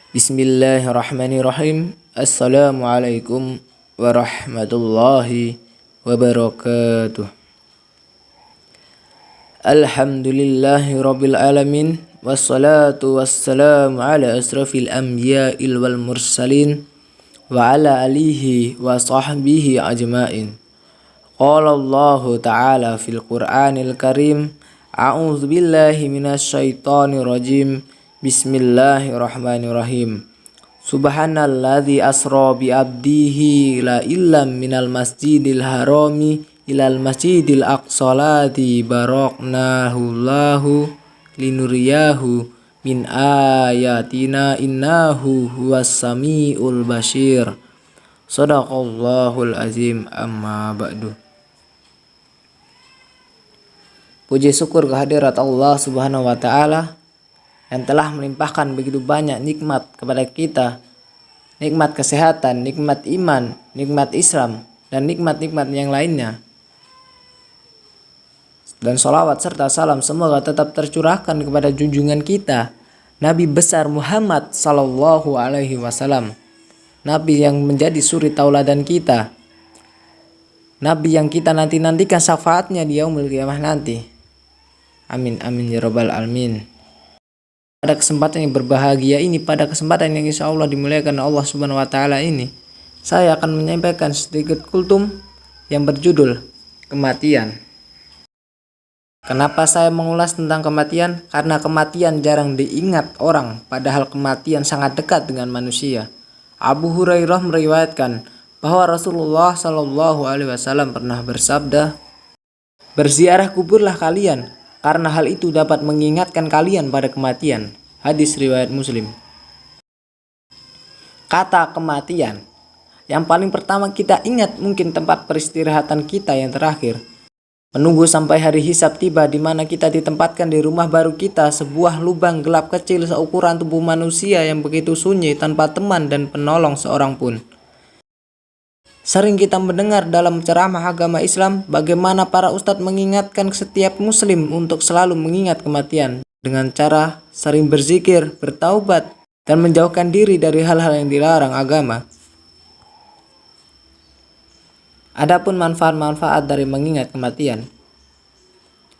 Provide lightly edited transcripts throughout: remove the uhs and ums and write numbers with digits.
Bismillahirrahmanirrahim. Assalamualaikum warahmatullahi wabarakatuh. Alhamdulillahi rabbil alamin. Wassalatu wassalamu ala asrafil anbiya'il wal mursalin wa ala alihi wa sahbihi ajma'in. Qala Allah ta'ala fil Qur'anil Karim. A'udzu billahi minasyaitonir rajim. Bismillahirrahmanirrahim. Subhanalladzi asra bi abdihi la illam minal masjidil harami ilal masjidil aqsa ladzi baraknahu Allahu linuriyahu min ayatina innahu huwas samiul basyir. Shadaqallahul azim. Amma ba'du. Puji syukur kehadirat Allah Subhanahu wa taala yang telah melimpahkan begitu banyak nikmat kepada kita, nikmat kesehatan, nikmat iman, nikmat Islam, dan nikmat-nikmat yang lainnya. Dan sholawat serta salam semoga tetap tercurahkan kepada junjungan kita, Nabi besar Muhammad Sallallahu Alaihi Wasallam, Nabi yang menjadi suri tauladan kita, Nabi yang kita nantikan syafaatnya di yaumul qiyamah nanti. Amin amin ya rabbal alamin. Pada kesempatan yang berbahagia ini, pada kesempatan yang insya Allah dimuliakan Allah Subhanahu wa taala ini, saya akan menyampaikan sedikit kultum yang berjudul kematian. Kenapa saya mengulas tentang kematian? Karena kematian jarang diingat orang, padahal kematian sangat dekat dengan manusia. Abu Hurairah meriwayatkan bahwa Rasulullah Shallallahu Alaihi Wasallam pernah bersabda, "Berziarah kuburlah kalian, karena hal itu dapat mengingatkan kalian pada kematian." Hadis riwayat Muslim. Kata kematian, yang paling pertama kita ingat mungkin tempat peristirahatan kita yang terakhir. Menunggu sampai hari hisab tiba, di mana kita ditempatkan di rumah baru kita, sebuah lubang gelap kecil seukuran tubuh manusia yang begitu sunyi tanpa teman dan penolong seorang pun. Sering kita mendengar dalam ceramah agama Islam bagaimana para ustadz mengingatkan setiap muslim untuk selalu mengingat kematian dengan cara sering berzikir, bertaubat, dan menjauhkan diri dari hal-hal yang dilarang agama. Adapun manfaat-manfaat dari mengingat kematian.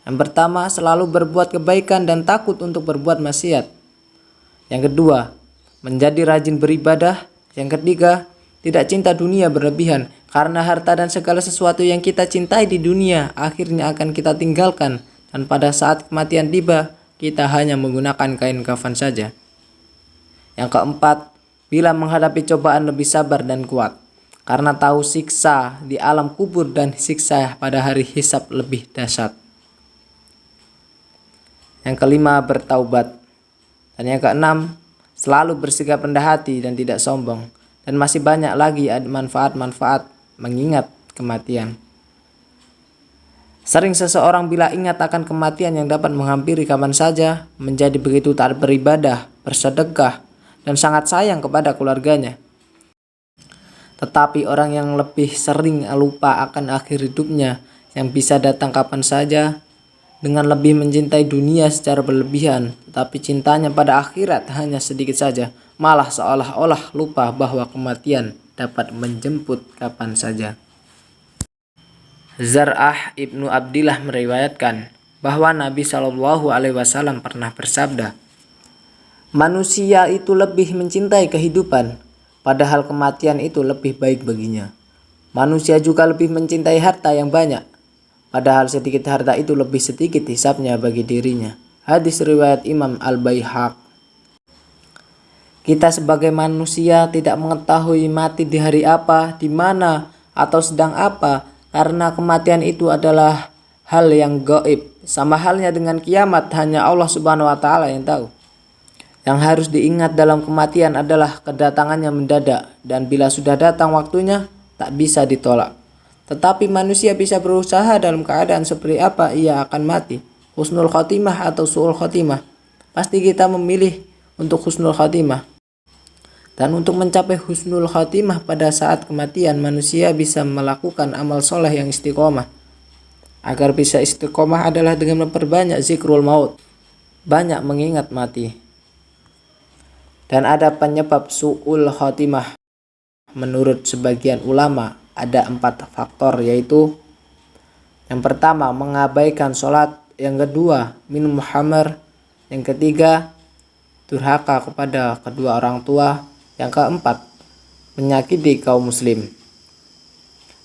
Yang pertama, selalu berbuat kebaikan dan takut untuk berbuat maksiat. Yang kedua, menjadi rajin beribadah. Yang ketiga, tidak cinta dunia berlebihan, karena harta dan segala sesuatu yang kita cintai di dunia akhirnya akan kita tinggalkan, dan pada saat kematian tiba, kita hanya menggunakan kain kafan saja. Yang keempat, bila menghadapi cobaan lebih sabar dan kuat, karena tahu siksa di alam kubur dan siksa pada hari hisab lebih dahsyat. Yang kelima, bertaubat. Dan yang keenam, selalu bersikap rendah hati dan tidak sombong. Dan masih banyak lagi manfaat-manfaat mengingat kematian. Sering seseorang bila ingat akan kematian yang dapat menghampiri kapan saja, menjadi begitu taat beribadah, bersedekah, dan sangat sayang kepada keluarganya. Tetapi orang yang lebih sering lupa akan akhir hidupnya yang bisa datang kapan saja, dengan lebih mencintai dunia secara berlebihan, tetapi cintanya pada akhirat hanya sedikit saja, malah seolah-olah lupa bahwa kematian dapat menjemput kapan saja. Zar'ah Ibnu Abdillah meriwayatkan bahwa Nabi Shallallahu Alaihi Wasallam pernah bersabda, "Manusia itu lebih mencintai kehidupan, padahal kematian itu lebih baik baginya. Manusia juga lebih mencintai harta yang banyak, padahal sedikit harta itu lebih sedikit hisabnya bagi dirinya." Hadis riwayat Imam Al-Baihaqi. Kita sebagai manusia tidak mengetahui mati di hari apa, di mana, atau sedang apa, karena kematian itu adalah hal yang gaib. Sama halnya dengan kiamat, hanya Allah Subhanahu wa taala yang tahu. Yang harus diingat dalam kematian adalah kedatangannya mendadak, dan bila sudah datang waktunya, tak bisa ditolak. Tetapi manusia bisa berusaha dalam keadaan seperti apa ia akan mati, husnul khotimah atau su'ul khotimah. Pasti kita memilih untuk husnul khotimah. Dan untuk mencapai husnul khotimah pada saat kematian, manusia bisa melakukan amal soleh yang istiqomah. Agar bisa istiqomah adalah dengan memperbanyak zikrul maut, banyak mengingat mati. Dan ada penyebab su'ul khotimah. Menurut sebagian ulama ada 4 faktor, yaitu yang pertama mengabaikan sholat, yang kedua minum khamr, yang ketiga durhaka kepada kedua orang tua, yang keempat menyakiti kaum muslim.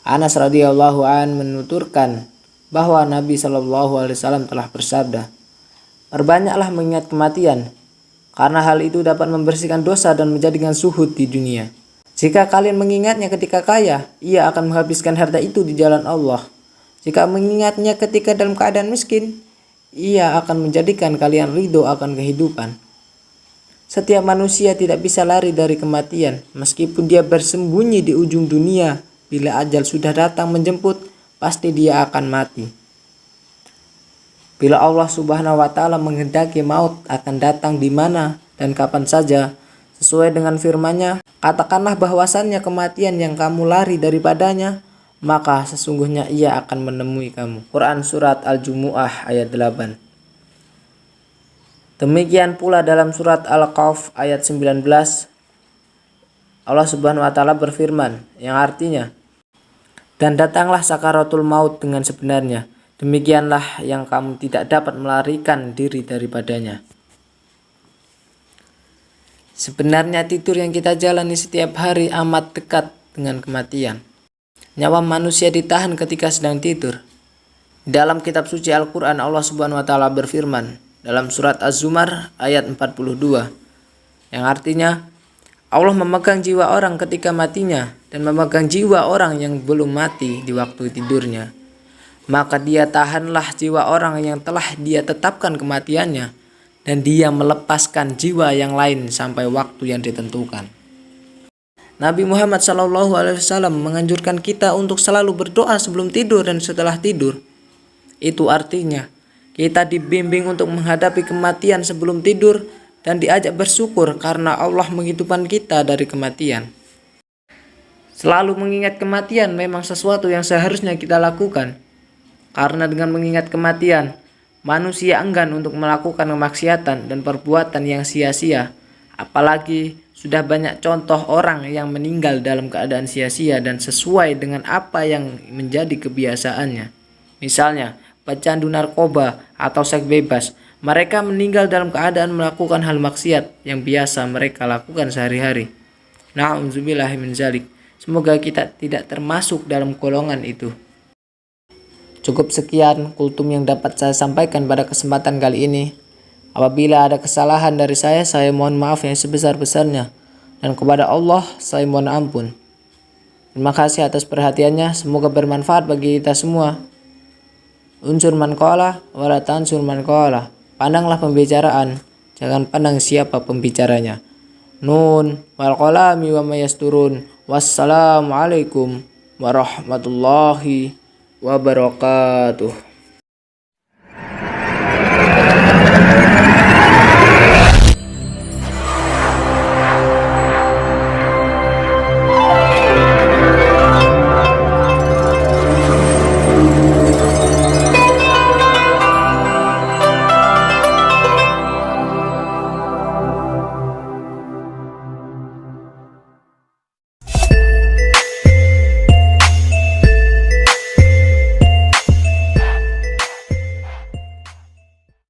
Anas radhiyallahu an menuturkan bahwa Nabi SAW telah bersabda, "Perbanyaklah mengingat kematian, karena hal itu dapat membersihkan dosa dan menjadikan zuhud di dunia. Jika kalian mengingatnya ketika kaya, ia akan menghabiskan harta itu di jalan Allah. Jika mengingatnya ketika dalam keadaan miskin, ia akan menjadikan kalian ridho akan kehidupan." Setiap manusia tidak bisa lari dari kematian, meskipun dia bersembunyi di ujung dunia. Bila ajal sudah datang menjemput, pasti dia akan mati. Bila Allah Subhanahu wa Ta'ala menghendaki maut akan datang di mana dan kapan saja, sesuai dengan firman-Nya, katakanlah bahwasannya kematian yang kamu lari daripadanya, maka sesungguhnya ia akan menemui kamu. Quran Surat Al-Jumu'ah ayat 8. Demikian pula dalam surat Al-Kahf ayat 19, Allah Subhanahu wa Ta'ala berfirman, yang artinya, "Dan datanglah sakaratul maut dengan sebenarnya, demikianlah yang kamu tidak dapat melarikan diri daripadanya." Sebenarnya tidur yang kita jalani setiap hari amat dekat dengan kematian. Nyawa manusia ditahan ketika sedang tidur. Dalam kitab suci Al-Quran, Allah Subhanahu wa Ta'ala berfirman dalam surat Az-Zumar ayat 42, yang artinya, Allah memegang jiwa orang ketika matinya dan memegang jiwa orang yang belum mati di waktu tidurnya. Maka dia tahanlah jiwa orang yang telah dia tetapkan kematiannya, dan dia melepaskan jiwa yang lain sampai waktu yang ditentukan. Nabi Muhammad SAW menganjurkan kita untuk selalu berdoa sebelum tidur dan setelah tidur. Itu artinya kita dibimbing untuk menghadapi kematian sebelum tidur dan diajak bersyukur karena Allah menghidupkan kita dari kematian. Selalu mengingat kematian memang sesuatu yang seharusnya kita lakukan. Karena dengan mengingat kematian, manusia enggan untuk melakukan kemaksiatan dan perbuatan yang sia-sia. Apalagi sudah banyak contoh orang yang meninggal dalam keadaan sia-sia dan sesuai dengan apa yang menjadi kebiasaannya. Misalnya, pecandu narkoba atau seks bebas, mereka meninggal dalam keadaan melakukan hal maksiat yang biasa mereka lakukan sehari-hari. Na'udzubillahi min dzalik. Semoga kita tidak termasuk dalam golongan itu. Cukup sekian kultum yang dapat saya sampaikan pada kesempatan kali ini. Apabila ada kesalahan dari saya mohon maaf yang sebesar-besarnya. Dan kepada Allah, saya mohon ampun. Terima kasih atas perhatiannya. Semoga bermanfaat bagi kita semua. Unsur man qala wala tansur man qala. Pandanglah pembicaraan, jangan pandang siapa pembicaranya. Nun wal qalami wa mayasturun. Wassalamualaikum warahmatullahi wabarakatuh.